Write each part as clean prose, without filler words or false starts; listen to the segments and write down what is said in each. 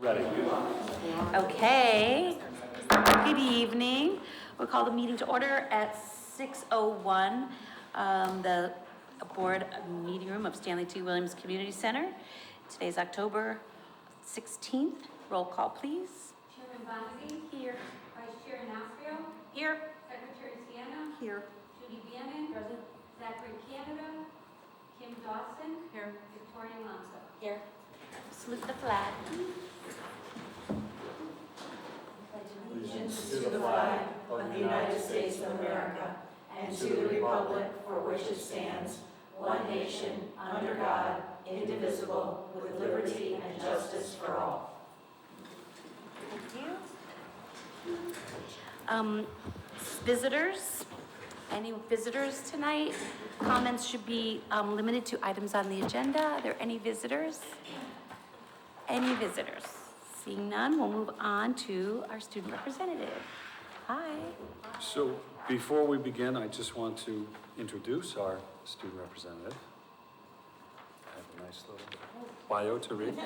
Ready. Okay, good evening. We'll call the meeting to order at 6:01, the board meeting room of Stanley T. Williams Community Center. Today's October 16th. Roll call, please. Chairman Bondi's Here. Vice Chair Nastrio, Here. Secretary Sienna, Here. Judy Bannon, Present. Zachary Canada, Kim Dawson, Here. Victoria Alonso. Here. Salute the flag. Allegiance to the flag of the United States of America and to the republic for which it stands, one nation, under God, indivisible, with liberty and justice for all. Thank you. Visitors, any visitors tonight? Comments should be limited to items on the agenda. Are there any visitors? Any visitors? Seeing none, we'll move on to our student representative. Hi. So before we begin, I just want to introduce our student representative. I have a nice little bio to read.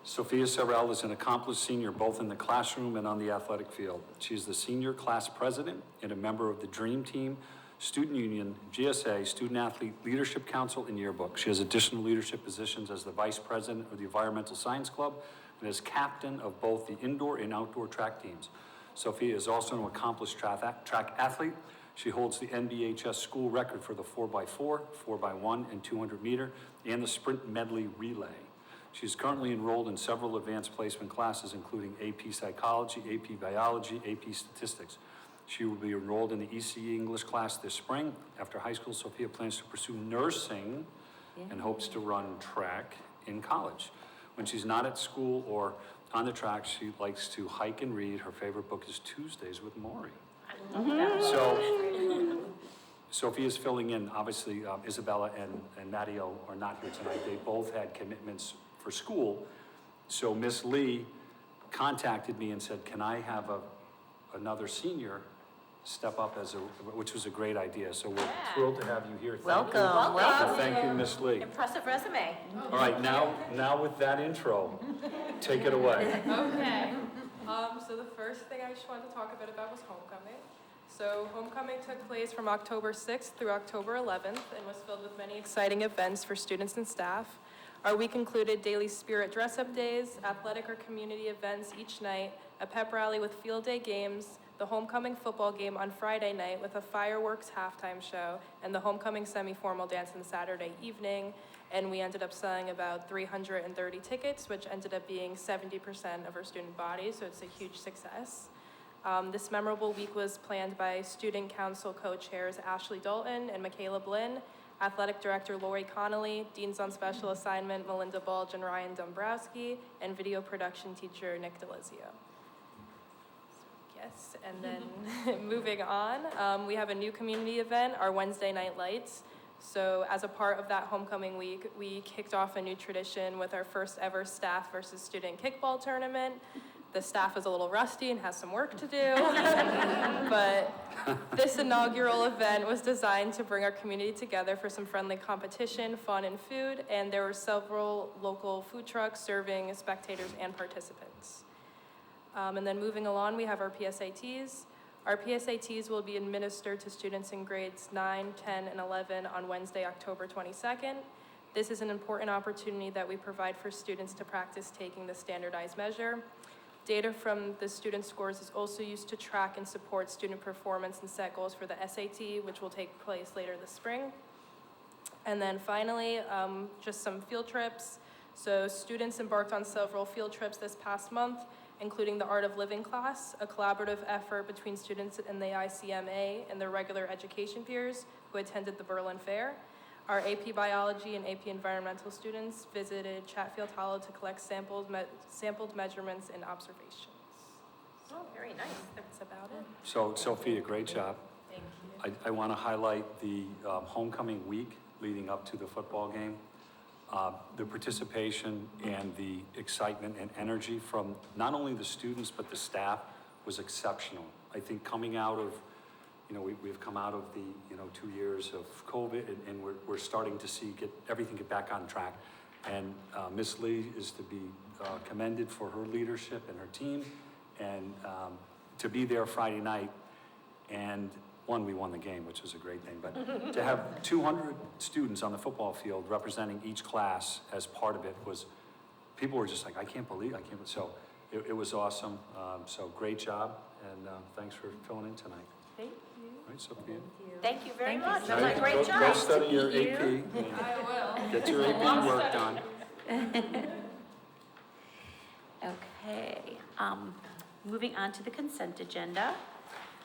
Sophia Sorrell is an accomplished senior both in the classroom and on the athletic field. She is the senior class president and a member of the Dream Team, Student Union, GSA, Student Athlete Leadership Council, and Yearbook. She has additional leadership positions as the vice president of the Environmental Science Club and as captain of both the indoor and outdoor track teams. Sophia is also an accomplished track athlete. She holds the NBHS school record for the 4x4, 4x1, and 200 meter, and the sprint medley relay. She is currently enrolled in several advanced placement classes, including AP Psychology, AP Biology, AP Statistics. She will be enrolled in the ECE English class this spring. After high school, Sophia plans to pursue nursing and hopes to run track in college. When she's not at school or on the track, she likes to hike and read. Her favorite book is Tuesdays with Maury. So Sophia is filling in. Obviously, Isabella and Matteo are not here tonight. They both had commitments for school. So Miss Lee contacted me and said, can I have another senior step up which was a great idea. So we're thrilled to have you here. Thank you. Welcome. Thank you, Miss Lee. Impressive resume. All right, now with that intro, take it away. Okay. So the first thing I just wanted to talk a bit about was homecoming. So homecoming took place from October 6th through October 11th and was filled with many exciting events for students and staff. Our week included daily spirit dress-up days, athletic or community events each night, a pep rally with field day games, the homecoming football game on Friday night with a fireworks halftime show, and the homecoming semi-formal dance on Saturday evening. And we ended up selling about 330 tickets, which ended up being 70% of our student body, so it's a huge success. This memorable week was planned by Student Council co-chairs Ashley Dalton and Michaela Blinn, Athletic Director Lori Connolly, Deans on Special Assignment Melinda Bulge and Ryan Dombrowski, and video production teacher Nick DeLizio. Yes, and then moving on, we have a new community event, our Wednesday Night Lights. So as a part of that homecoming week, we kicked off a new tradition with our first ever staff versus student kickball tournament. The staff is a little rusty and has some work to do, but this inaugural event was designed to bring our community together for some friendly competition, fun, and food, and there were several local food trucks serving spectators and participants. And then moving along, we have our PSATs. Our PSATs will be administered to students in grades 9, 10, and 11 on Wednesday, October 22nd. This is an important opportunity that we provide for students to practice taking the standardized measure. Data from the student scores is also used to track and support student performance and set goals for the SAT, which will take place later this spring. And then finally, just some field trips. So students embarked on several field trips this past month, including the Art of Living class, a collaborative effort between students in the ICMA and their regular education peers who attended the Berlin Fair. Our AP Biology and AP Environmental students visited Chatfield Hollow to collect sampled measurements and observations. Oh, very nice. That's about it. So Sophia, great job. Thank you. I want to highlight the homecoming week leading up to the football game. The participation and the excitement and energy from not only the students but the staff was exceptional. I think coming out of, we've come out of the, 2 years of COVID and we're starting to see everything get back on track. And Miss Lee is to be commended for her leadership and her team, and to be there Friday night. And one, we won the game, which was a great thing, but to have 200 students on the football field representing each class as part of it was, people were just like, I can't believe, so it was awesome. So great job, and thanks for filling in tonight. Thank you. All right, Sophia. Thank you very Thank you much. so That was much. a great Go job. study your Meet AP. you. Get your AP work done. Okay, moving on to the consent agenda.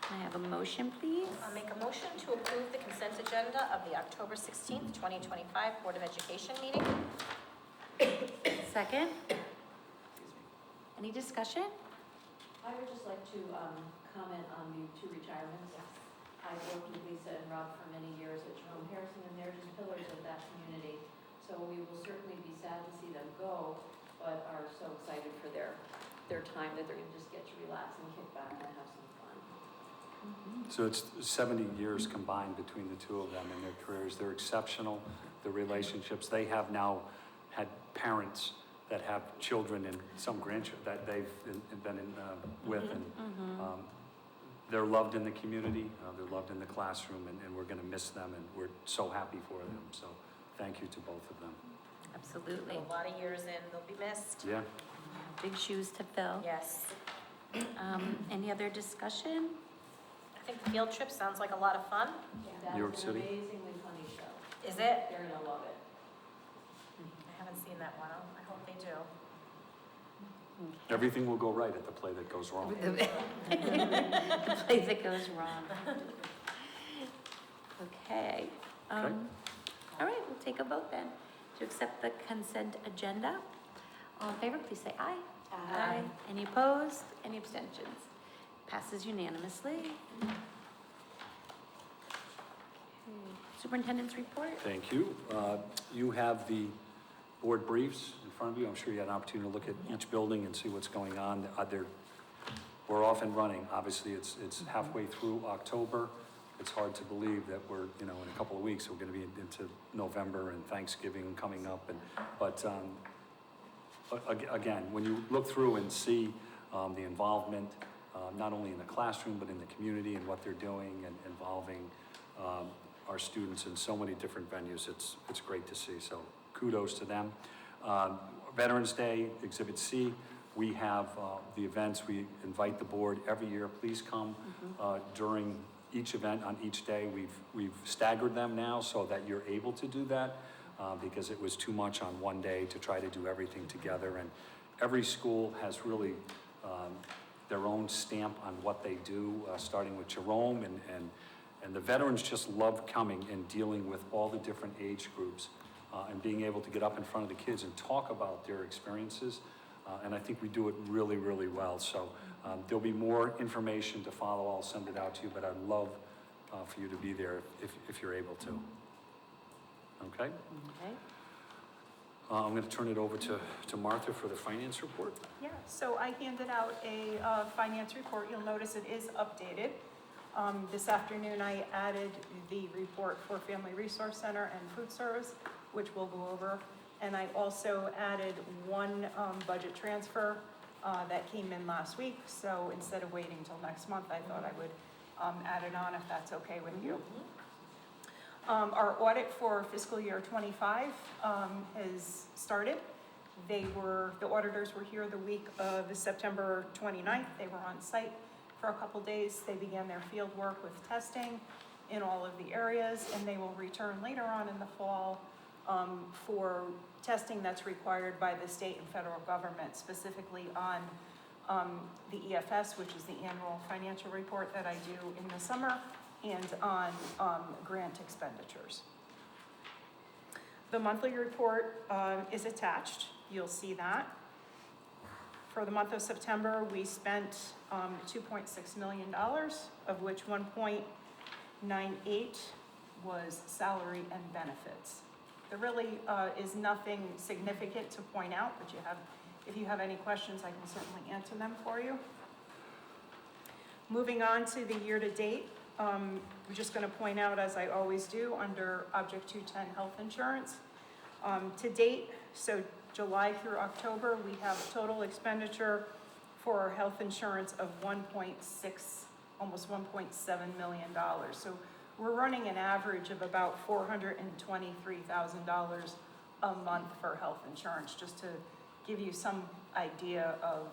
Can I have a motion, please? I'll make a motion to approve the consent agenda of the October 16th, 2025 Board of Education meeting. Second? Any discussion? I would just like to comment on the two retirements. I've worked with Lisa and Rob for many years at Jerome Harrison, and they're just pillars of that community. So we will certainly be sad to see them go, but are so excited for their time that they're gonna just get to relax and kick back and have some fun. So it's 70 years combined between the two of them in their careers. They're exceptional, the relationships. They have now had parents that have children and some grandchildren that they've been with, and they're loved in the community, they're loved in the classroom, and we're gonna miss them, and we're so happy for them. So thank you to both of them. Absolutely. A lot of years in, they'll be missed. Yeah. Big shoes to fill. Yes. Any other discussion? I think the field trip sounds like a lot of fun. New York That's City? an amazingly funny show. Is it? They're gonna love it. I haven't seen that one. I hope they do. Everything will go right at the play that goes wrong. The place that goes wrong. Okay. All right, we'll take a vote then to accept the consent agenda. All in favor, please say aye. Aye. Any opposed? Any abstentions? Passes unanimously. Okay. Superintendent's report? Thank you. You have the board briefs in front of you. I'm sure you had an opportunity to look at each building and see what's going on. We're off and running. Obviously, it's halfway through October. It's hard to believe that we're, in a couple of weeks, we're going to be into November and Thanksgiving coming up. But again, when you look through and see the involvement, not only in the classroom, but in the community and what they're doing and involving our students in so many different venues, it's great to see. So kudos to them. Veterans Day, Exhibit C, we have the events. We invite the board every year. Please come during each event on each day. We've staggered them now so that you're able to do that because it was too much on one day to try to do everything together. And every school has really their own stamp on what they do, starting with Jerome, and the veterans just love coming and dealing with all the different age groups and being able to get up in front of the kids and talk about their experiences. And I think we do it really, really well. So there'll be more information to follow. I'll send it out to you, but I'd love for you to be there if you're able to. Okay? Okay. I'm going to turn it over to Martha for the finance report. Yeah, so I handed out a finance report. You'll notice it is updated. This afternoon, I added the report for Family Resource Center and Food Service, which we'll go over. And I also added one budget transfer that came in last week. So instead of waiting till next month, I thought I would add it on if that's okay with you. Our audit for fiscal year 25 has started. The auditors were here the week of September 29th. They were on site for a couple days. They began their field work with testing in all of the areas, and they will return later on in the fall for testing that's required by the state and federal government, specifically on the EFS, which is the annual financial report that I do in the summer, and on grant expenditures. The monthly report is attached. You'll see that. For the month of September, we spent $2.6 million, of which 1.98 was salary and benefits. There really is nothing significant to point out, but if you have any questions, I can certainly answer them for you. Moving on to the year-to-date, I'm just going to point out, as I always do, under Object 210 Health Insurance, To date, so July through October, we have total expenditure for our health insurance of 1.6, almost $1.7 million. So we're running an average of about $423,000 a month for health insurance, just to give you some idea of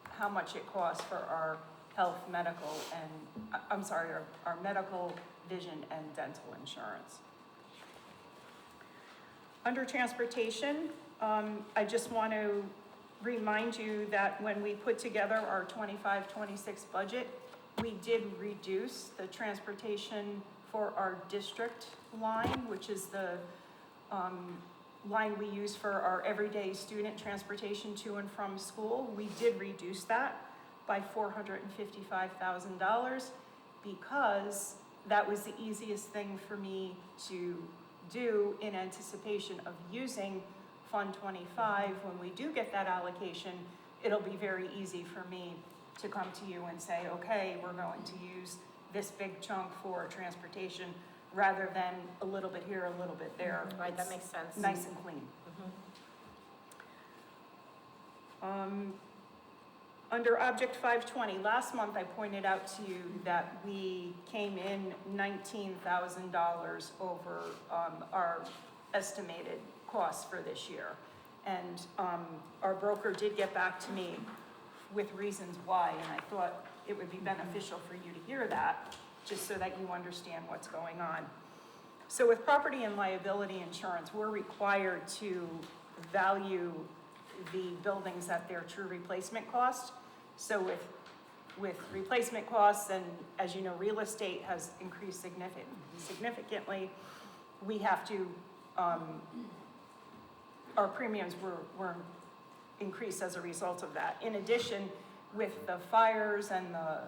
how much it costs for our health, medical, and, I'm sorry, our medical, vision, and dental insurance. Under transportation, I just want to remind you that when we put together our 25-26 budget, we did reduce the transportation for our district line, which is the line we use for our everyday student transportation to and from school. We did reduce that by $455,000 because that was the easiest thing for me to do in anticipation of using Fund 25. When we do get that allocation, it'll be very easy for me to come to you and say, okay, we're going to use this big chunk for transportation rather than a little bit here, a little bit there. Right, that It's makes sense. nice and clean. Under Object 520, last month I pointed out to you that we came in $19,000 over our estimated costs for this year. And our broker did get back to me with reasons why, and I thought it would be beneficial for you to hear that, just so that you understand what's going on. So with property and liability insurance, we're required to value the buildings at their true replacement cost. So with replacement costs, and as you know, real estate has increased significantly, we have to, our premiums were increased as a result of that. In addition, with the fires and the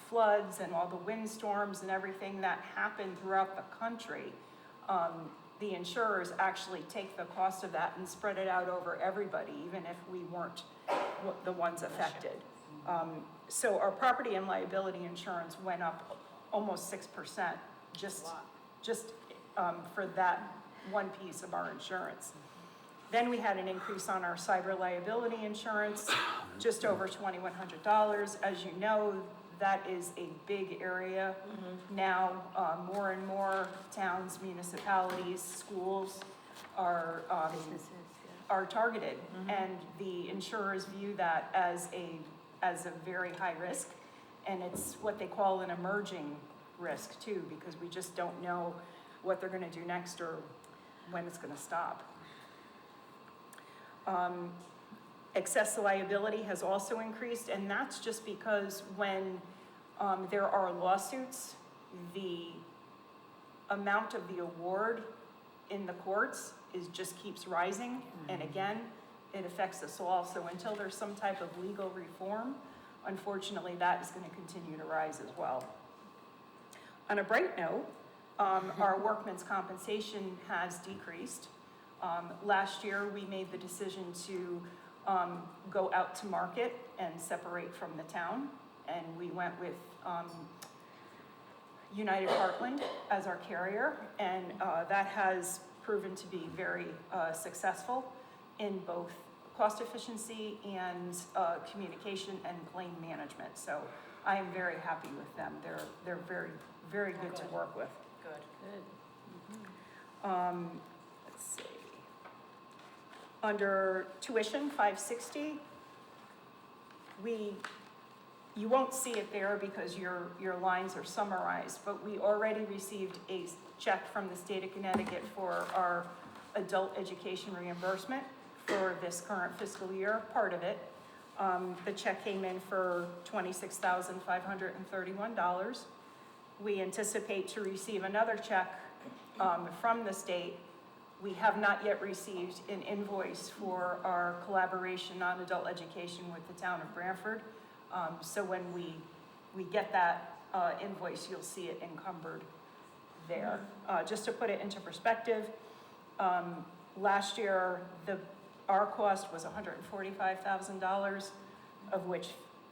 floods and all the windstorms and everything that happened throughout the country, the insurers actually take the cost of that and spread it out over everybody, even if we weren't the ones affected. So our property and liability insurance went up almost 6%, just for that one piece of our insurance. Then we had an increase on our cyber liability insurance, just over $2,100. As you know, that is a big area. Now, more and more towns, municipalities, schools are targeted, and the insurers view that as a very high risk, and it's what they call an emerging risk too, because we just don't know what they're going to do next or when it's going to stop. Excess liability has also increased, and that's just because when there are lawsuits, the amount of the award in the courts just keeps rising, and again, it affects us all. So until there's some type of legal reform, unfortunately, that is going to continue to rise as well. On a bright note, our workman's compensation has decreased. Last year, we made the decision to go out to market and separate from the town, and we went with United Heartland as our carrier, and that has proven to be very successful in both cost efficiency and communication and claim management. So I am very happy with them. They're very, very good to work with. Let's see. Under tuition, 560, you won't see it there because your lines are summarized, but we already received a check from the state of Connecticut for our adult education reimbursement for this current fiscal year, part of it. The check came in for $26,531. We anticipate to receive another check from the state. We have not yet received an invoice for our collaboration on adult education with the town of Branford. So when we get that invoice, you'll see it encumbered there. Just to put it into perspective, last year, our cost was $145,000, of which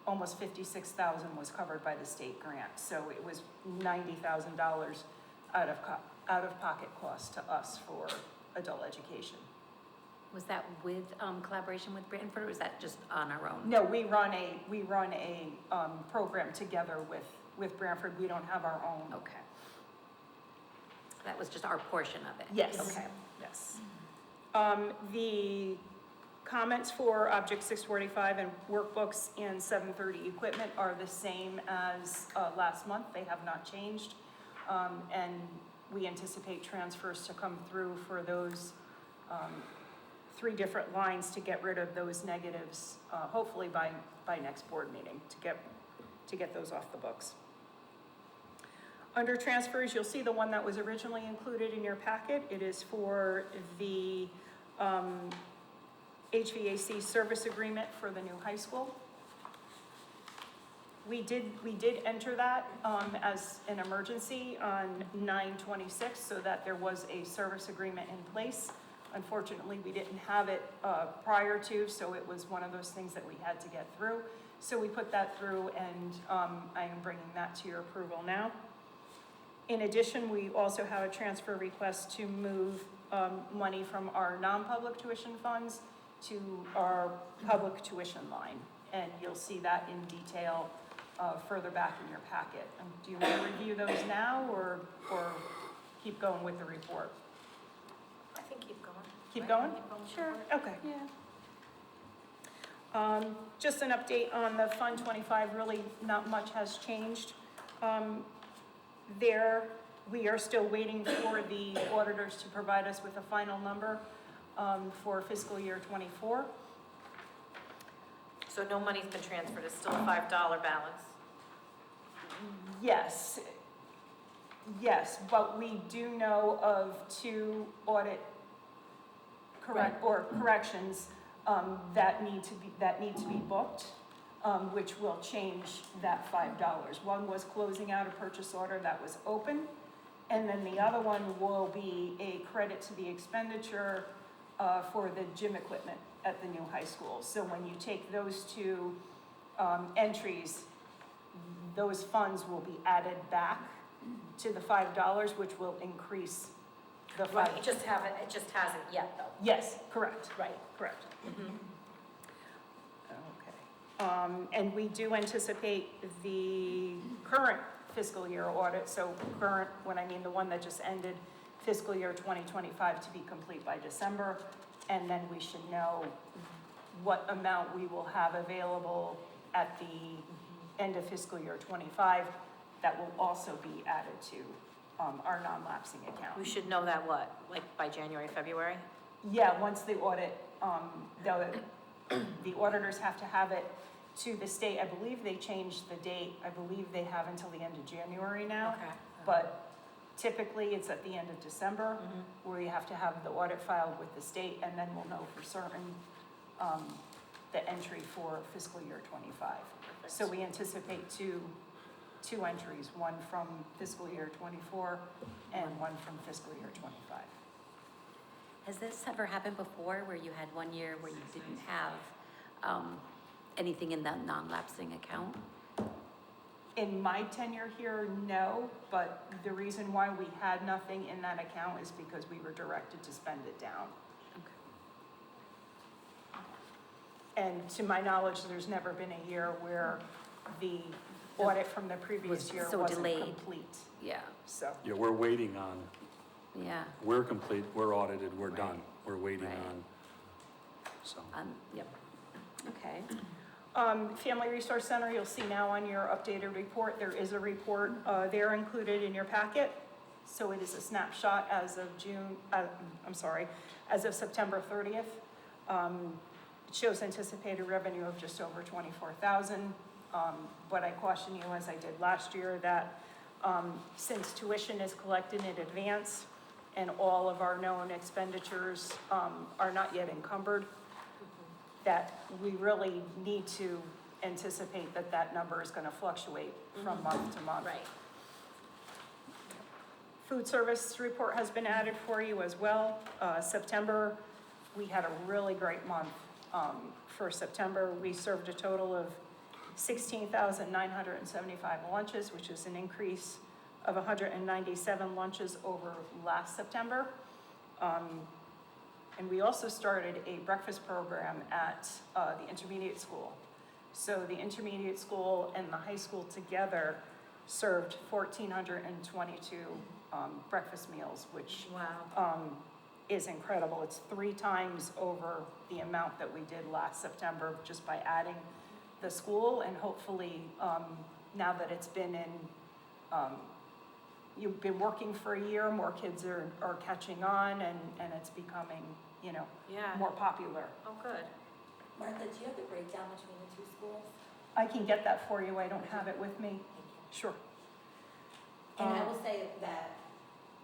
almost $56,000 was covered by the state grant. So it was $90,000 out of pocket cost to us adult education. Was that with collaboration with Branford, or was that just on our own? No, we run a program together with Branford. We don't have our own. Okay. So that was just our portion of it? Yes. Okay. Yes. The comments for Object 645 and workbooks and 730 equipment are the same as last month. They have not changed. And we anticipate transfers to come through for those 3 different lines to get rid of those negatives, hopefully by next board meeting, to get those off the books. Under transfers, you'll see the one that was originally included in your packet. It is for the HVAC service agreement for the new high school. We did enter that as an emergency on 9/26 so that there was a service agreement in place. Unfortunately, we didn't have it prior to, so it was one of those things that we had to get through. So we put that through, and I am bringing that to your approval now. In addition, we also have a transfer request to move money from our non-public tuition funds to our public tuition line. And you'll see that in detail further back in your packet. Do you want to review those now or keep going with the report? I think keep going. Keep going? Sure. Okay. Yeah. Just an update on the Fund 25, really not much has changed. We are still waiting for the auditors to provide us with a final number for fiscal year '24. So no money's been transferred, it's still a $5 balance? Yes, but we do know of 2 audit corrections that need to be booked, which will change that $5. One was closing out a purchase order that was open, and then the other one will be a credit to the expenditure for the gym equipment at the new high school. So when you take those 2 entries, those funds will be added back to the $5, which will increase the Right, $5. it just hasn't yet, though. Yes, correct. Right. Correct. Okay. And we do anticipate the current fiscal year audit, so current, when I mean the one that just ended, fiscal year 2025 to be complete by December, and then we should know what amount we will have available at the end of fiscal year '25 that will also be added to our non-lapsing account. We should know that what, like by January, February? Yeah, once the audit, the auditors have to have it to the state. I believe they changed the date. I believe they have until the end of January now. Okay. But typically, it's at the end of December, where you have to have the audit filed with the state, and then we'll know for certain the entry for fiscal year '25. So we anticipate two entries, one from fiscal year '24 and one from fiscal year '25. Has this ever happened before, where you had one year where you didn't have anything in the non-lapsing account? In my tenure here, no, but the reason why we had nothing in that account is because we were directed to spend it down. And to my knowledge, there's never been a year where the audit from the previous Was year so wasn't delayed. complete, Yeah, so. Yeah, we're waiting on, yeah, we're complete, we're audited, we're done. We're waiting Right. on, so. yep, okay. Family Resource Center, you'll see now on your updated report, there is a report there included in your packet. So it is a snapshot as of as of September 30th. It shows anticipated revenue of just over 24,000. But I caution you, as I did last year, that since tuition is collected in advance and all of our known expenditures are not yet encumbered, that we really need to anticipate that that number is going to fluctuate from month to month. Right. Food service report has been added for you as well. September, we had a really great month. For September, we served a total of 16,975 lunches, which is an increase of 197 lunches over last September. And we also started a breakfast program at the intermediate school. So the intermediate school and the high school together served 1,422 breakfast meals, which Wow. is incredible. It's 3 times over the amount that we did last September just by adding the school, and hopefully, now that it's been you've been working for a year, more kids are catching on, and it's becoming, Yeah. more popular. Oh, good. Martha, do you have the breakdown between the 2 schools? I can get that for you, I don't have it with me. Sure. And I will say that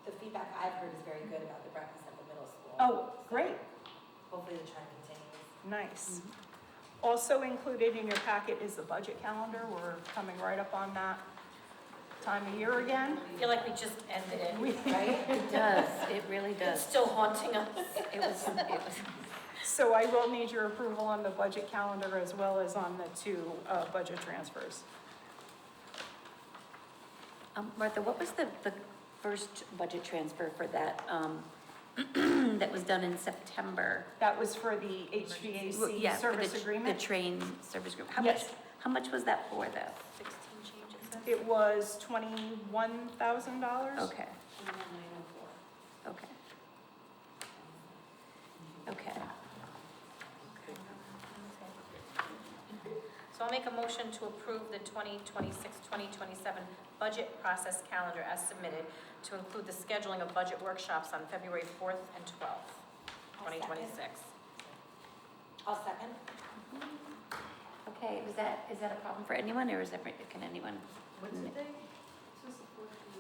the feedback I've heard is very good about the breakfast at the middle school. Oh, great, Hopefully the trend continues. nice. Also included in your packet is the budget calendar. We're coming right up on that time of year again. I feel like we just ended it, Right? It does, it really It's does. still haunting us. It was, So I will need your approval on the budget calendar as well as on the 2 budget transfers. Martha, what was the first budget transfer for that, that was done in September? That was for the Yeah, HVAC for service the agreement. train service group. Yes. How much was that for though? 16 changes. It was $21,000. Okay. Okay. Okay. So I'll make a motion to approve the 2026-2027 budget process calendar as submitted to include the scheduling of budget workshops on February 4th and 12th, 2026. I'll second. Okay, is that a problem for anyone, or can anyone? What's the date? This is the 4th to the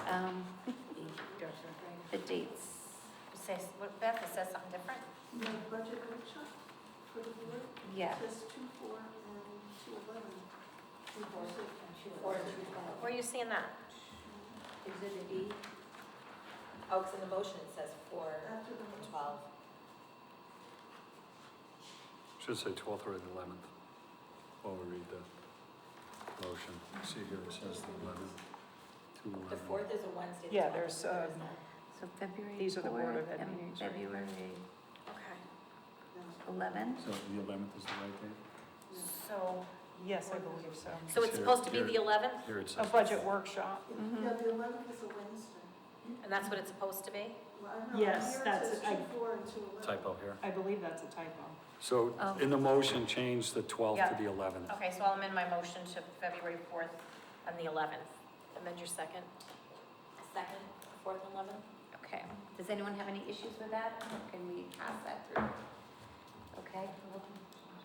11th, The dates. Say, what, Beth, it says something different? The budget workshop for the board? Yeah. It says 2/4 and 2/11. 4 and 2. Where are you seeing that? Exhibit E. Oh, because in the motion it says 4 After the and 12. Should say 12th or the 11th, while we read the motion. See here, it says the 11th to 11th. The 4th is a Wednesday. the Yeah, 12th there's, is a Thursday. So February 4th. These are the Board of Ed and meetings, right? February Okay. 11th. So the 11th is the right date? So, Yes, I believe so. so it's supposed to be the 11th, Here it A says. budget workshop. Yeah, the 11th is a Wednesday. and that's what it's supposed to be? Well, I know, Yes, here that's- it says I- 2/4 and 2/11. Typo here. I believe that's a typo. So Oh. in the motion, change the 12th to Yeah. the 11th. Okay, so I'll amend my motion to February 4th and the 11th. Amend your second. Second, 4th and 11th. Okay. Does anyone have any issues with that? Or can we pass that through? Okay.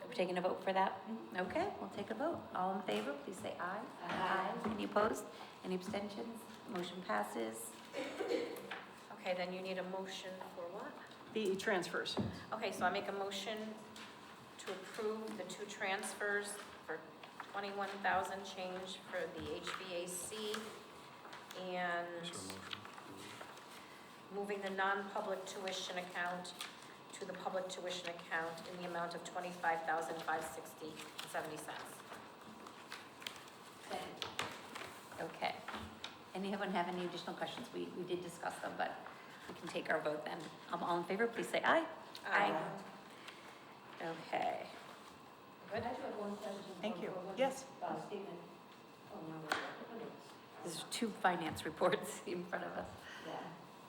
We're taking a vote for that? Okay, we'll take a vote. All in favor, please say aye. Aye. Any opposed? Any abstentions? Motion passes. Okay, then you need a motion for what? The transfers. Okay, so I make a motion to approve the 2 transfers for 21,000 change for the HVAC and Is there a motion? moving the non-public tuition account to the public tuition account in the amount of $25,560.70. Okay. Anyone have any additional questions? We did discuss them, but we can take our vote then. All in favor, please say aye. Aye. Okay. Good? Thank you. Yes. There's 2 finance reports in front of us.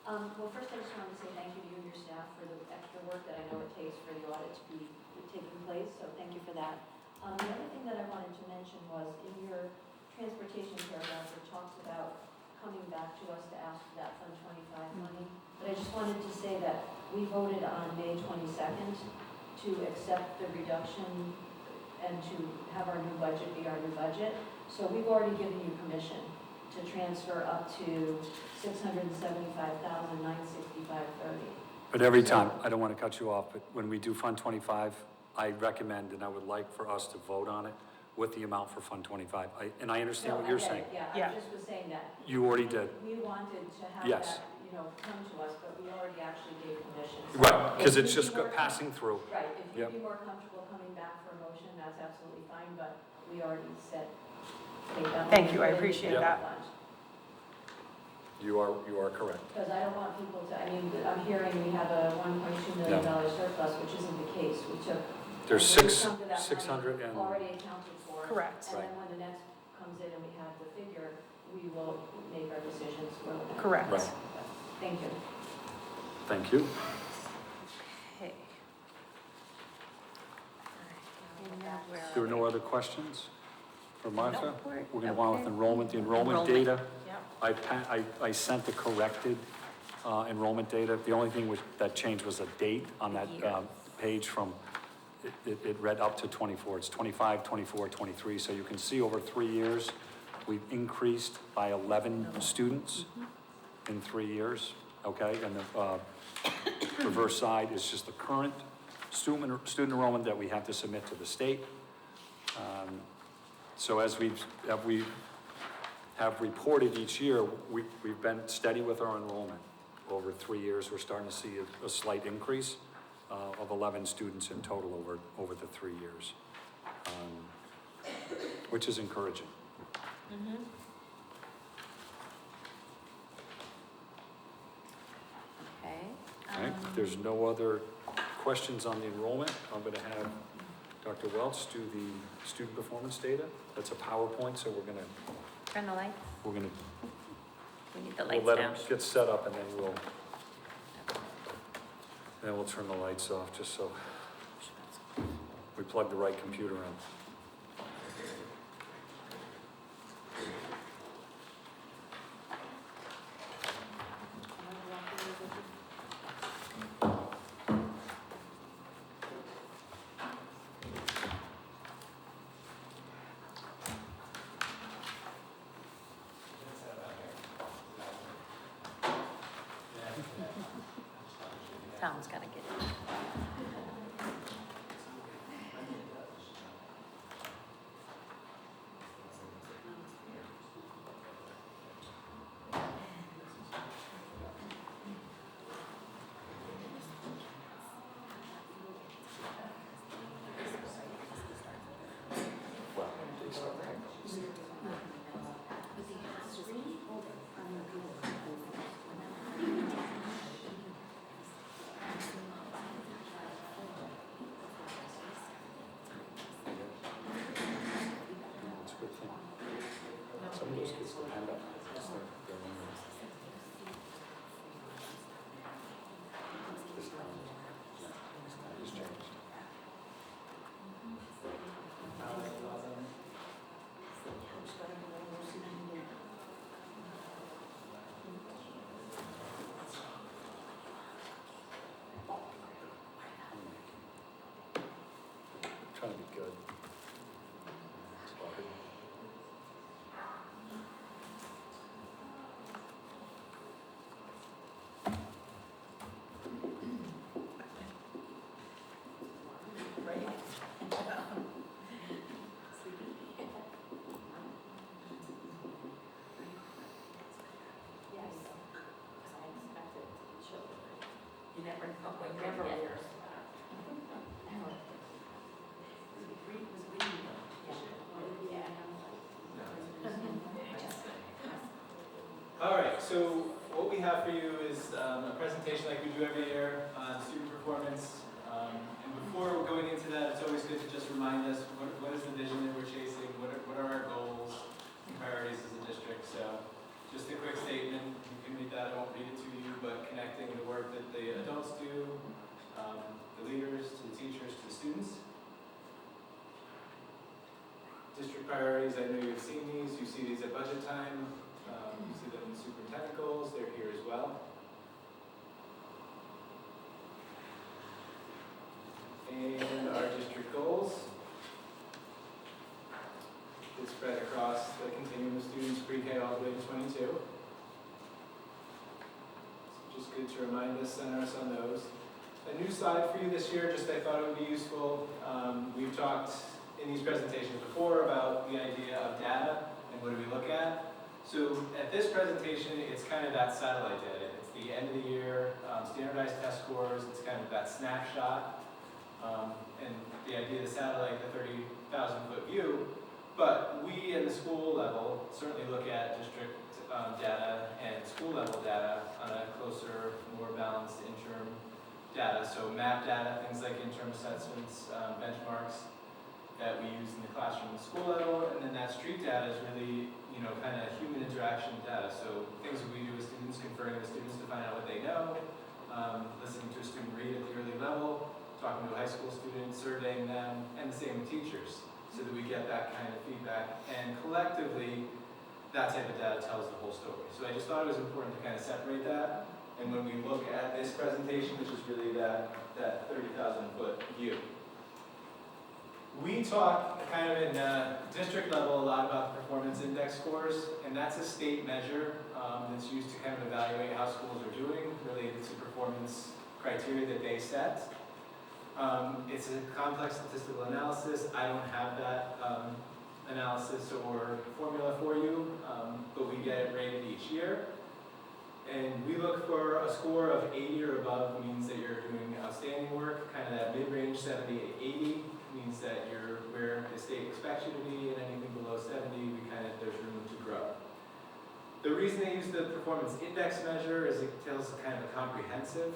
Well, first I just wanted to say thank you to you and your staff for the extra work that I know it takes for the audit to be taking place, so thank you for that. The other thing that I wanted to mention was in your transportation paragraph, it talks about coming back to us to ask for that Fund 25 money. But I just wanted to say that we voted on May 22nd to accept the reduction and to have our new budget be our new budget. So we've already given you permission to transfer up to $675,965.30. But every time, I don't want to cut you off, but when we do Fund 25, I recommend, and I would like for us to vote on it with the amount for Fund 25. And I understand No, what I you're get saying. it, Yeah, Yeah. I just was saying that. You already did. We wanted to have Yes. that, come to us, but we already actually gave permission. So Right, because if it's you'd just be more passing through. Right, if Yep. you'd be more comfortable coming back for a motion, that's absolutely fine, but we already said. okay, that Thank money you, I will be appreciate in the that. fund. You are correct. Because I don't want people to, I mean, I'm hearing we have a $1.2 million surplus, which isn't the case. We took. There's when we come to that money 600 and, already accounted for. Correct. And then when the next comes in and we have the figure, we will make our decisions. Correct. Right. Thank you. thank you. Okay. There were no other questions for Martha? Nope, we're- We're going to go on with okay. enrollment. The enrollment Enrollment. data, Yep. I sent the corrected enrollment data. The only thing that changed was a date on that Year. page from, it read up to 24. It's 25, 24, 23. So you can see over 3 years, we've increased by 11 students in 3 years, okay? And the reverse side is just the current student enrollment that we have to submit to the state. So as we have reported each year, we've been steady with our enrollment. Over 3 years, we're starting to see a slight increase of 11 students in total over the 3 years, which is encouraging. Okay. Okay, if there's no other questions on the enrollment, I'm going to have Dr. Welch do the student performance data. That's a PowerPoint, so we're going Turn the lights. to, We need the we'll lights let down. him get set up and then we'll turn the lights off just so we plug the right computer in. Tom's gotta get it. It's a good thing. Some of those kids still hand up. It's like they're wondering. This time, yeah, it's changed. Trying to be good. It's hard. You never know when you're here. All right, so what we have for you is a presentation like we do every year on student performance. And before going into that, it's always good to just remind us what is the vision that we're chasing, what are our goals and priorities as a district. So just a quick statement, you can read that, I won't read it to you, but connecting the work that the adults do, the leaders, to the teachers, to the students. District priorities, I know you've seen these, you see these at budget time. You see them in the superintendent goals, they're here as well. And our district goals is spread across the continuum of students pre-K all the way to 22. So just good to remind us, center us on those. A new slide for you this year, just I thought it would be useful. We've talked in these presentations before about the idea of data and what do we look at. So at this presentation, it's kind of that satellite data. It's the end of the year, standardized test scores, it's kind of that snapshot. And the idea of the satellite, the 30,000 foot view. But we at the school level certainly look at district data and school level data on a closer, more balanced interim data. So map data, things like interim assessments, benchmarks that we use in the classroom and school level, and then that street data is really, kind of human interaction data. So things that we do with students, conferring with students to find out what they know, listening to a student read at the early level, talking to a high school student, surveying them, and the same with teachers, so that we get that kind of feedback. And collectively, that type of data tells the whole story. So I just thought it was important to kind of separate that. And when we look at this presentation, which is really that 30,000-foot view, we talk kind of in district level a lot about the performance index scores, and that's a state measure that's used to kind of evaluate how schools are doing related to performance criteria that they set. It's a complex statistical analysis. I don't have that analysis or formula for you, but we get it rated each year. And we look for a score of 80 or above means that you're doing outstanding work. Kind of that mid-range 70 to 80 means that you're where the state expects you to be, and anything below 70, there's room to grow. The reason they use the performance index measure is it tells kind of a comprehensive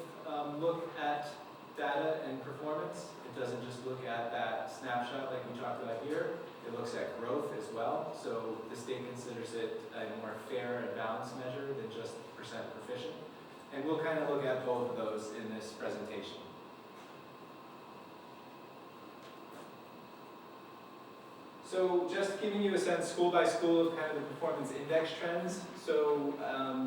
look at data and performance. It doesn't just look at that snapshot like we talked about here. It looks at growth as well. So the state considers it a more fair and balanced measure than just percent proficient. And we'll kind of look at both of those in this presentation. So just giving you a sense, school by school, of kind of the performance index trends. So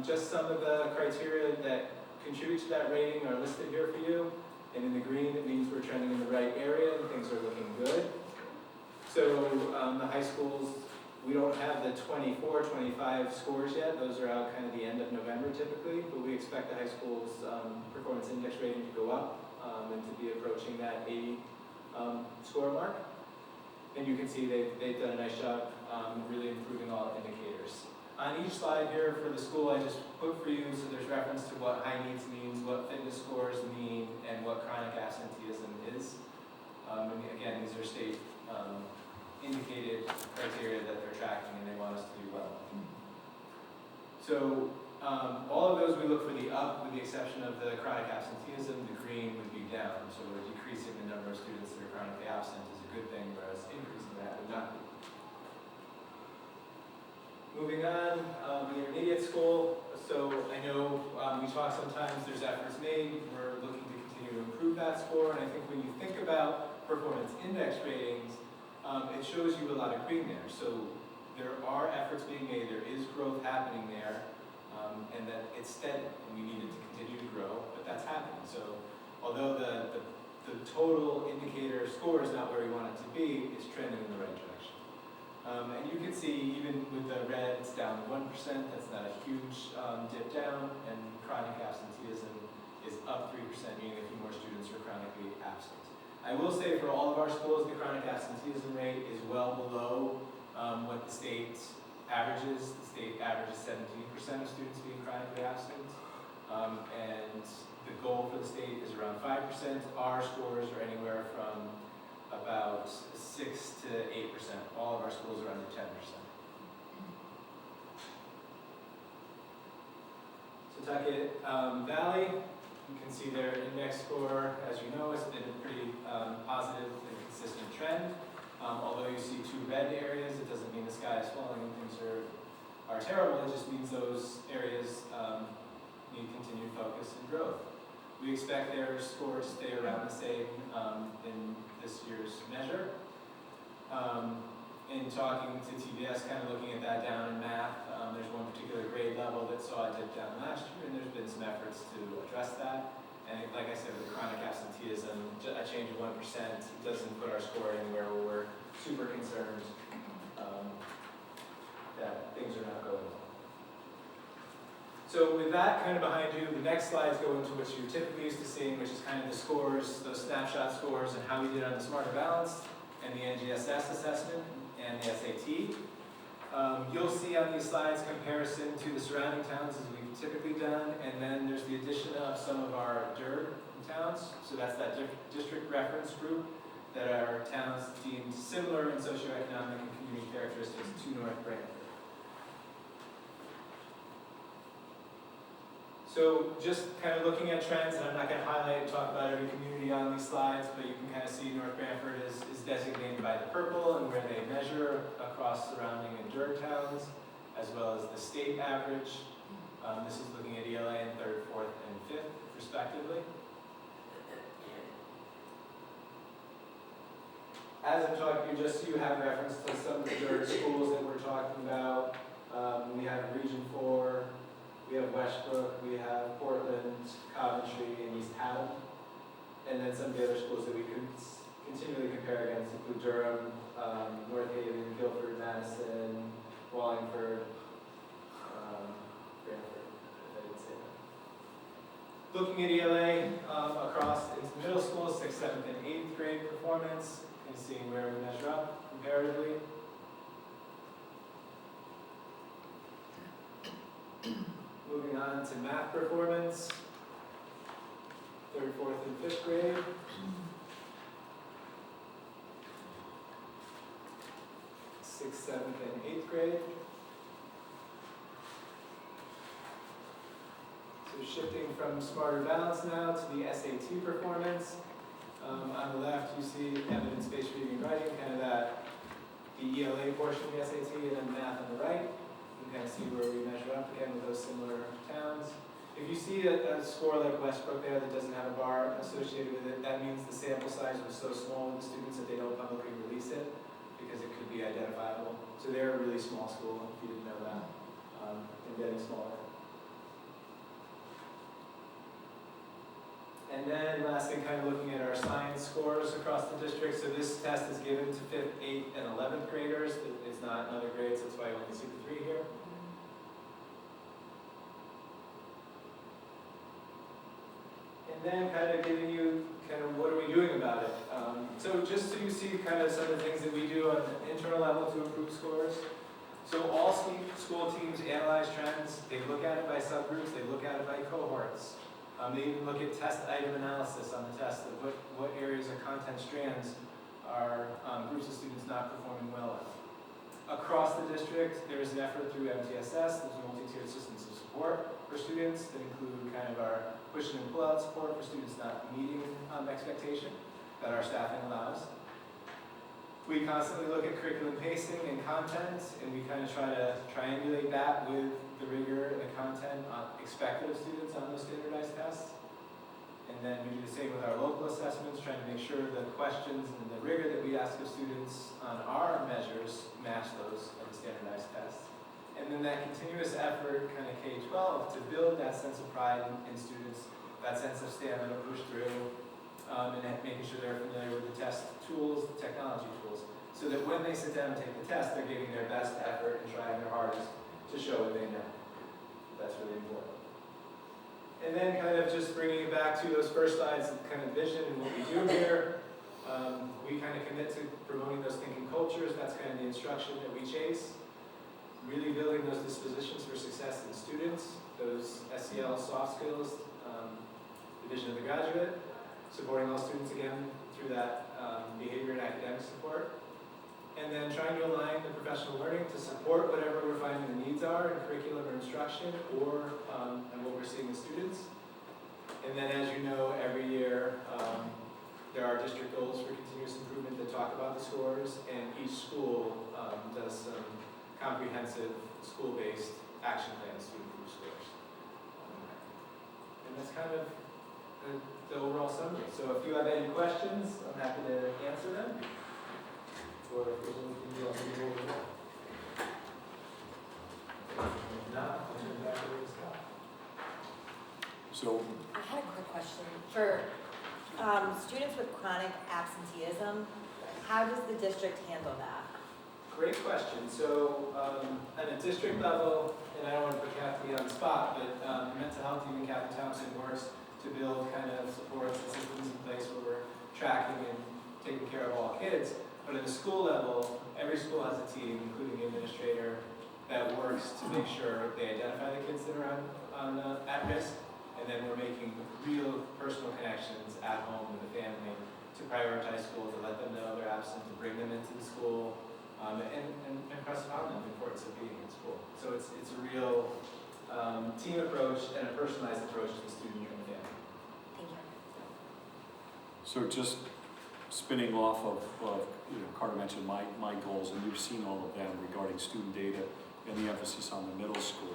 just some of the criteria that contribute to that rating are listed here for you. And in the green, it means we're trending in the right area and things are looking good. So the high schools, we don't have the 24, 25 scores yet. Those are out kind of the end of November typically, but we expect the high schools' performance index rating to go up and to be approaching that 80 score mark. And you can see they've done a nice job really improving all indicators. On each slide here for the school, I just put for you, so there's reference to what high needs means, what fitness scores mean, and what chronic absenteeism is. And again, these are state indicated criteria that they're tracking and they want us to do well. So all of those we look for the up, with the exception of the chronic absenteeism. The green would be down, so we're decreasing the number of students that are chronically absent is a good thing, whereas increasing that would not be. Moving on, the intermediate school. So I know we talk sometimes, there's efforts made. We're looking to continue to improve that score, and I think when you think about performance index ratings, it shows you a lot of green there. So there are efforts being made, there is growth happening there, and that it's steady, and we need it to continue to grow, but that's happening. So although the total indicator score is not where we want it to be, it's trending in the right direction. And you can see, even with the red, it's down 1%, that's not a huge dip down, and chronic absenteeism is up 3%, meaning a few more students are chronically absent. I will say for all of our schools, the chronic absenteeism rate is well below what the state averages. The state averages 17% of students being chronically absent. And the goal for the state is around 5%. Our scores are anywhere from about 6 to 8%. All of our schools are under 10%. Setauket Valley, you can see their index score, as you know, has been a pretty positive and consistent trend. Although you see 2 red areas, it doesn't mean the sky is falling and things are terrible. It just means those areas need continued focus and growth. We expect their score to stay around the same in this year's measure. In talking to TBS, kind of looking at that down in math, there's one particular grade level that saw a dip down last year, and there's been some efforts to address that. And like I said, with chronic absenteeism, a change of 1% doesn't put our score anywhere where we're super concerned that things are not going well. So with that kind of behind you, the next slides go into what you're typically used to seeing, which is kind of the scores, those snapshot scores, and how we did on the Smarter Balanced, and the NGSS assessment, and the SAT. You'll see on these slides comparison to the surrounding towns as we've typically done, and then there's the addition of some of our DIRG towns, so that's that district reference group that are towns deemed similar in socioeconomic and community characteristics to North Branford. So just kind of looking at trends, and I'm not going to highlight and talk about every community on these slides, but you can kind of see North Branford is designated by the purple and where they measure across surrounding and DIRG towns, as well as the state average. This is looking at ELA in 3rd, 4th, and 5th, respectively. As I'm talking, just so you have reference to some of the DIRG schools that we're talking about, we have Region 4, we have Westbrook, we have Portland, Coventry, and East Haddam. And then some of the other schools that we could continually compare against include Durham, North Haven, Guilford, Madison, Wallingford, Branford, if I didn't say that. Looking at ELA across into middle school, 6th, 7th, and 8th grade performance, and seeing where we measure up comparatively. Moving on to math performance, 3rd, 4th, and 5th grade. 6th, 7th, and 8th grade. So shifting from Smarter Balance now to the SAT performance. On the left, you see evidence-based reading and writing, kind of the ELA portion of the SAT, and then math on the right. You can kind of see where we measure up again with those similar towns. If you see a score like Westbrook there that doesn't have a bar associated with it, that means the sample size was so small with the students that they don't publicly release it because it could be identifiable. So they're a really small school, if you didn't know that, and getting smaller. And then last thing, kind of looking at our science scores across the district. So this test is given to 5th, 8th, and 11th graders. It's not another grades, that's why you only see the 3 here. And then kind of giving you kind of what are we doing about it. So just so you see kind of some of the things that we do on an internal level to improve scores. So all school teams analyze trends. They look at it by subgroups. They look at it by cohorts. They even look at test item analysis on the test of what areas of content strands are groups of students not performing well in. Across the district, there is an effort through MTSS, there's multi-tiered systems of support for students that include kind of our push and pull out support for students not meeting expectation that our staffing allows. We constantly look at curriculum pacing and content, and we kind of try to triangulate that with the rigor and the content expected of students on those standardized tests. And then we do the same with our local assessments, trying to make sure the questions and the rigor that we ask of students on our measures match those of the standardized tests. And then that continuous effort, kind of K-12, to build that sense of pride in students, that sense of stamina to push through, and making sure they're familiar with the test tools, the technology tools, so that when they sit down and take the test, they're giving their best effort and trying their hardest to show what they know. That's really important. And then kind of just bringing it back to those first slides, kind of vision and what we do here. We kind of commit to promoting those thinking cultures. That's kind of the instruction that we chase. Really building those dispositions for success in students, those SEL soft skills, the vision of the graduate, supporting all students again through that behavior and academic support. And then trying to align the professional learning to support whatever we're finding the needs are in curriculum or instruction or and what we're seeing with students. And then as you know, every year there are district goals for continuous improvement that talk about the scores, and each school does some comprehensive school-based action plans to improve scores. And that's kind of the overall summary. So if you have any questions, I'm happy to answer them. Or if there's anything else you want to know. If not, I'll turn it back over to Scott. So, I had a quick question. For students with chronic absenteeism, how does the district handle that? Great question. So at a district level, and I don't want to put Kathy on the spot, but the mental health team in Kathy Thompson works to build kind of supports and systems in place where we're tracking and taking care of all kids. But at the school level, every school has a team, including the administrator, that works to make sure they identify the kids that are at risk, and then we're making real personal connections at home with the family to prioritize school, to let them know they're absent, to bring them into the school, and impress upon them the importance of being in school. So it's a real team approach and a personalized approach to the student and the family. Thank you. So just spinning off of Carter mentioned my goals, and you've seen all of them regarding student data and the emphasis on the middle school.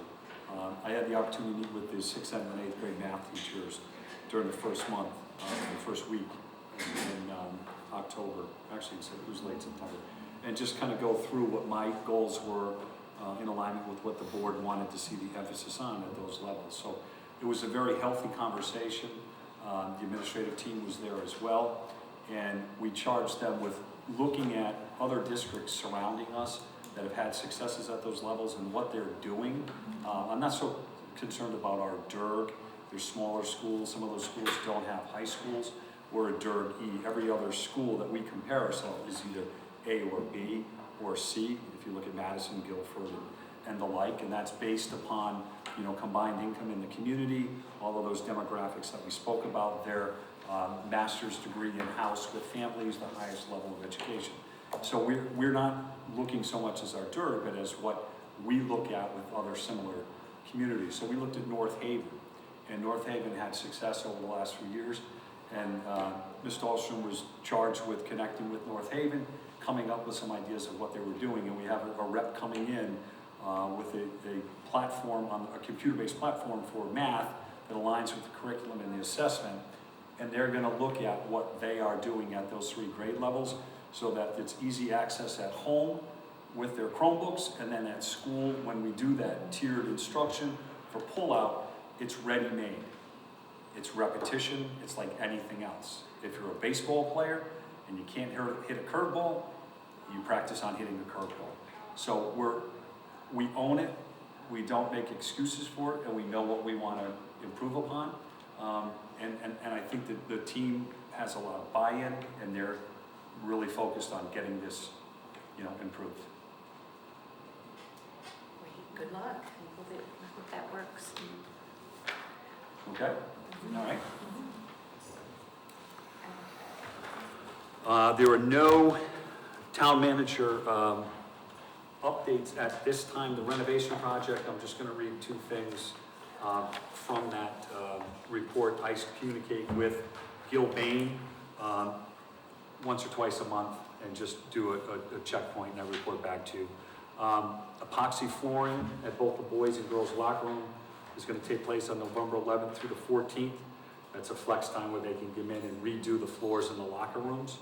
I had the opportunity to meet with the 6th, 7th, and 8th grade math teachers during the first month, the first week in October. Actually, it was late September. And just kind of go through what my goals were in alignment with what the board wanted to see the emphasis on at those levels. So it was a very healthy conversation. The administrative team was there as well. And we charged them with looking at other districts surrounding us that have had successes at those levels and what they're doing. I'm not so concerned about our DIRG. They're smaller schools. Some of those schools don't have high schools. We're a DIRG E. Every other school that we compare ourselves is either A or B or C, if you look at Madison, Guilford, and the like, and that's based upon, combined income in the community, all of those demographics that we spoke about, their master's degree in-house with families, the highest level of education. So we're not looking so much as our DIRG, but as what we look at with other similar communities. So we looked at North Haven, and North Haven had success over the last few years, and Ms. Dahlstrom was charged with connecting with North Haven, coming up with some ideas of what they were doing, and we have a rep coming in with a platform, a computer-based platform for math that aligns with the curriculum and the assessment, and they're going to look at what they are doing at those 3 grade levels so that it's easy access at home with their Chromebooks, and then at school, when we do that tiered instruction for pullout, it's ready-made. It's repetition, it's like anything else. If you're a baseball player and you can't hit a curveball, you practice on hitting a curveball. So we own it, we don't make excuses for it, and we know what we want to improve upon. And I think that the team has a lot of buy-in, and they're really focused on getting this, improved. Great, good luck. I hope that works. Okay? All right. There are no town manager updates at this time. The renovation project, I'm just going to read 2 things from that report. I communicate with Gil Bain once or twice a month and just do a checkpoint, and I report back to you. Epoxy flooring at both the boys and girls locker room is going to take place on November 11th through the 14th. That's a flex time where they can come in and redo the floors in the locker rooms.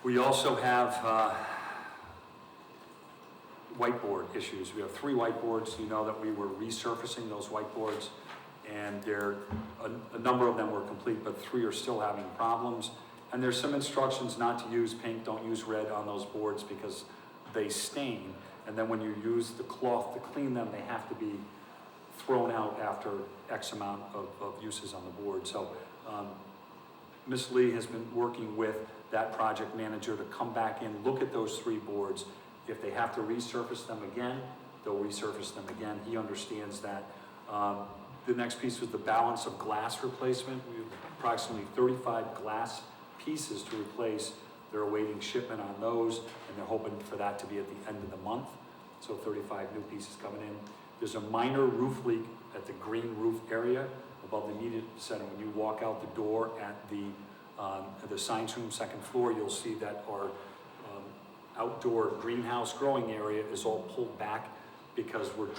We also have whiteboard issues. We have 3 whiteboards. You know that we were resurfacing those whiteboards, and a number of them were complete, but 3 are still having problems. And there's some instructions not to use pink, don't use red on those boards because they stain. And then when you use the cloth to clean them, they have to be thrown out after X amount of uses on the board. So Ms. Lee has been working with that project manager to come back in, look at those 3 boards. If they have to resurface them again, they'll resurface them again. He understands that. The next piece was the balance of glass replacement. We have approximately 35 glass pieces to replace. They're awaiting shipment on those, and they're hoping for that to be at the end of the month. So 35 new pieces coming in. There's a minor roof leak at the green roof area above the media center. When you walk out the door at the science room, 2nd floor, you'll see that our outdoor greenhouse growing area is all pulled back because we're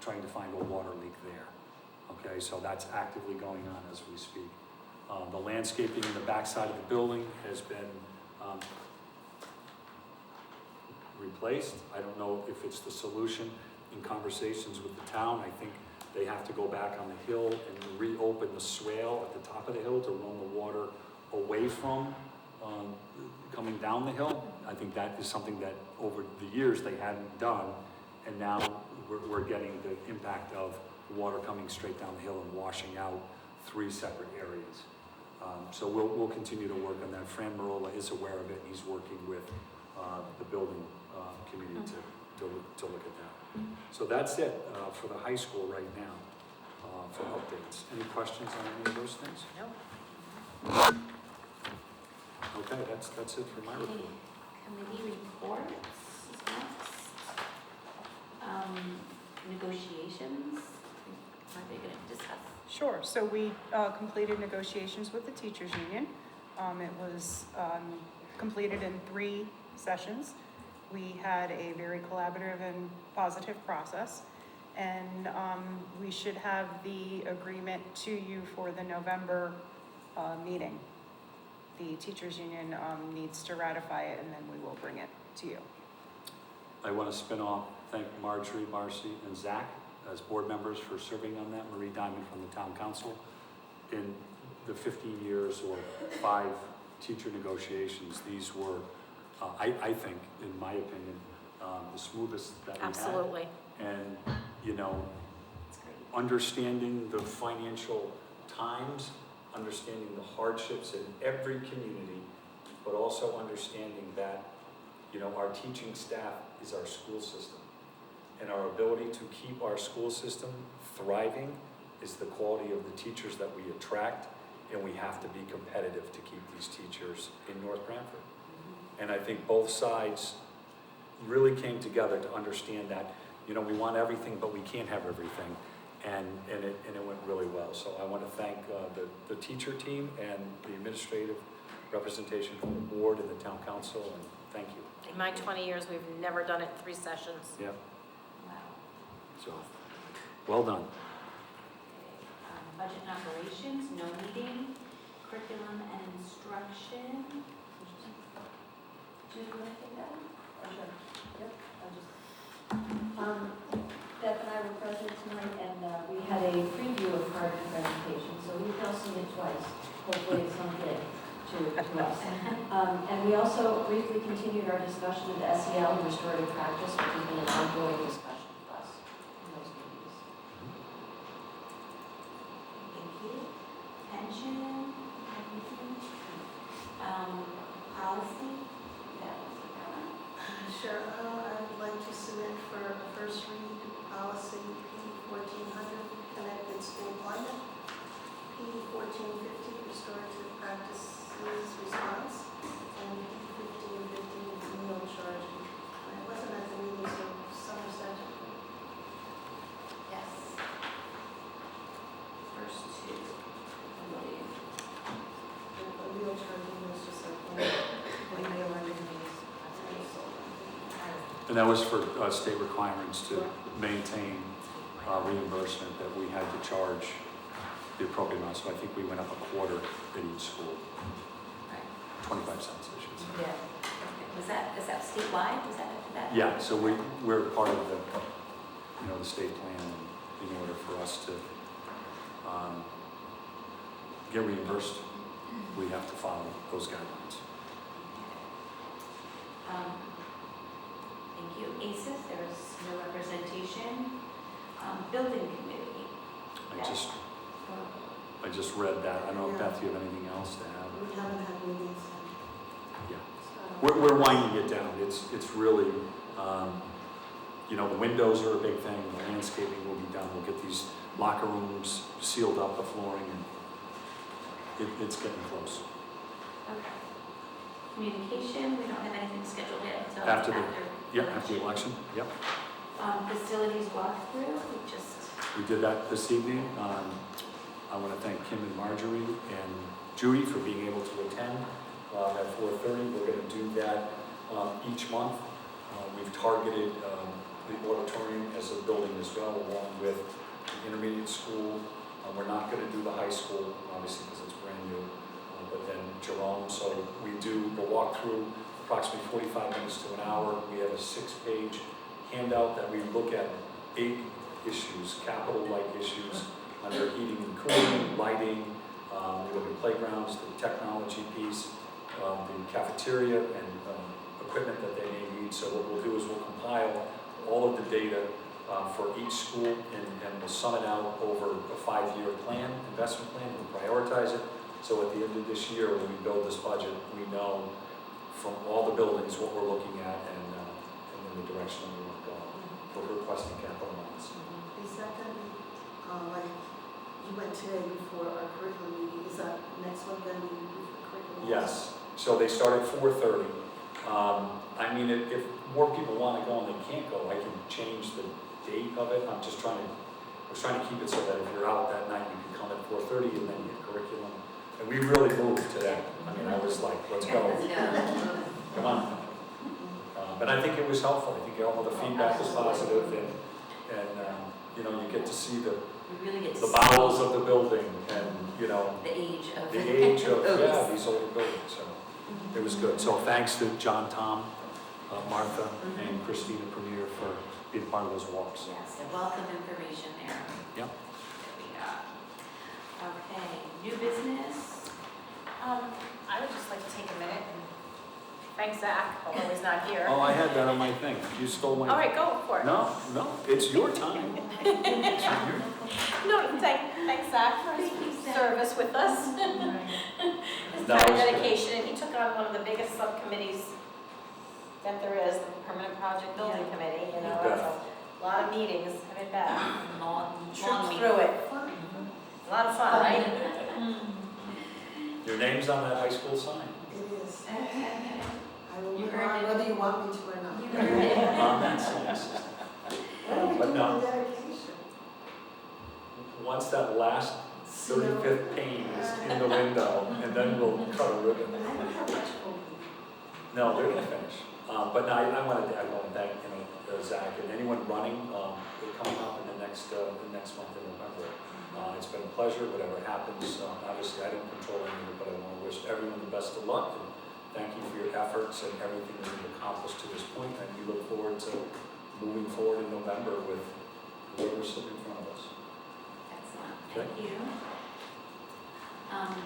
trying to find a water leak there. Okay, so that's actively going on as we speak. The landscaping in the backside of the building has been replaced. I don't know if it's the solution. In conversations with the town, I think they have to go back on the hill and reopen the swale at the top of the hill to run the water away from coming down the hill. I think that is something that over the years they hadn't done, and now we're getting the impact of water coming straight down the hill and washing out 3 separate areas. So we'll continue to work on that. Fran Marola is aware of it, and he's working with the building committee to look at that. So that's it for the high school right now for updates. Any questions on any of those things? No. Okay, that's it for my report. Committee reports is next. negotiations? Are they going to discuss? Sure, so we completed negotiations with the teachers union. It was completed in 3 sessions. We had a very collaborative and positive process. And we should have the agreement to you for the November meeting. The teachers union needs to ratify it, and then we will bring it to you. I want to thank Marjorie, Marcy, and Zach as board members for serving on that. Marie Diamond from the town council. In the 15 years or 5 teacher negotiations, these were, I think, in my opinion, the smoothest that we had. Absolutely. And, you know, understanding the financial times, understanding the hardships in every community, but also understanding that, you know, our teaching staff is our school system. And our ability to keep our school system thriving is the quality of the teachers that we attract, and we have to be competitive to keep these teachers in North Branford. And I think both sides really came together to understand that, you know, we want everything, but we can't have everything. And it went really well. So I want to thank the teacher team and the administrative representation from the board and the town council, and thank you. In my 20 years, we've never done it in 3 sessions. Yeah, Wow. so, well done. Budget and operations, no meeting, curriculum and instruction. Do you want to take that one? Sure. Yep, Beth and I were present tonight, and we had a preview of Hardman presentation, so we've now seen it twice. Hopefully it's not good to us. And we also briefly continued our discussion of the SEL and restorative practice, which has been an ongoing discussion for us in those meetings. Thank you. Pension, everything. Policy. That was the one. Sure, I would like to submit for a first read policy P1400, connected school climate, P1450, restorative practices response, and P1550, meal charging. I wasn't at the meeting, so summer statute. Yes. First 2. I believe. The meal charging was just like when they were in these. And that was for state requirements to maintain reimbursement that we had to charge the appropriate amount. So I think we went up a quarter in each school, Right. 25 cents, I should say. Yeah. Okay. Is that statewide? Was that after that? Yeah, so we're part of the, you know, the state plan, and in order for us to get reimbursed, we have to follow those guidelines. Thank you. ACES, there's no representation. Building committee. I just read that. I don't know if Beth, you have anything else to add? We haven't had meetings. Yeah. So- We're winding it down. It's really, you know, the windows are a big thing. The landscaping will be done. We'll get these locker rooms sealed up, the flooring, and it's getting close. Okay. Communication, we don't have anything scheduled yet until After after the election. Yep. Facilities walkthrough, We did that this evening. I want to thank Kim and Marjorie and Judy for being able to attend at 4:30. We're going to do that each month. We've targeted the auditorium as a building as well, along with the intermediate school. We're not going to do the high school, obviously, because it's brand new, but then Jerome. So we do the walkthrough approximately 45 minutes to an hour. We have a 6-page handout that we look at 8 issues, capital-like issues, under heating and cooling, lighting, we look at playgrounds, the technology piece, the cafeteria, and equipment that they may need. So what we'll do is we'll compile all of the data for each school, and we'll sum it out over a 5-year plan, investment plan, and we'll prioritize it. So at the end of this year, when we build this budget, we know from all the buildings what we're looking at and in the direction we want to go. We're requesting capital amounts. Is that going to be, like, you went today before our curriculum meeting, is that next one going to be for curriculum? Yes, so they start at 4:30, I mean, if more people want to go and they can't go, I can change the date of it. I was trying to keep it so that if you're out that night, you can come at 4:30 and then you get curriculum. And we really moved today. I mean, I was like, let's go. Come on. But I think it was helpful. I think all of the feedback was positive, and you know, you get to see the We really get to the see bowels of the building, and you know, the age of these older buildings. So Mhm. it was good. So thanks to John, Tom, Martha, and Christina Premier for being part of those walks. Yes, the wealth of information there. Yep. There we go. Okay, new business. I would just like to take a minute and thank Zach, although he's not here. Oh, I had that on my thing. You stole my. All right, go for it. No, it's your time. No, thank Zach for his service with us. His That time was good. dedication, and he took on one of the biggest subcommittees that there is, the Permanent Project Building Committee, you know, You it's bet. a lot of meetings, I bet. Long Trooped meeting. through it, a lot of fun, right? Your name's on that high school sign. It is. Okay. I will You move heard on it. whether you want me to or not. You heard it. On that sign. What do we But do no. with the dedication? Once that last 35th pane is in the window, and then we'll cut a ribbon. I don't have much hope. No, they're gonna finish. But no, I wanted to thank, you know, Zach and anyone running, coming up in the next month in November. It's been a pleasure, whatever happens. Obviously, I didn't control any of it, but I want to wish everyone the best of luck, and thank you for your efforts and everything that you've accomplished to this point, and we look forward to moving forward in November with whoever's sitting in front of us. Excellent, Okay. thank you.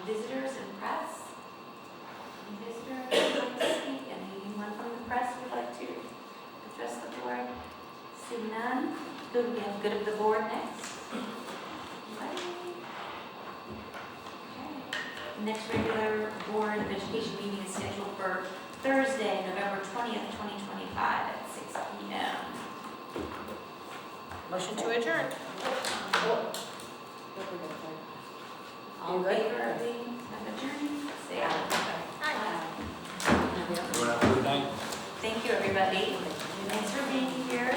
Visitors and press? Any visitors who would like to speak? Anyone from the press who would like to address the board? Seeing none, good, we have good of the board next. Right. Okay. Next regular Board of Education meeting is scheduled for Thursday, November 20th, 2025 at 6 p.m. Motion to adjourn. All in favor of adjourning? Say aye. Aye. Everyone have a good night. Thank you, everybody. Thanks for being here.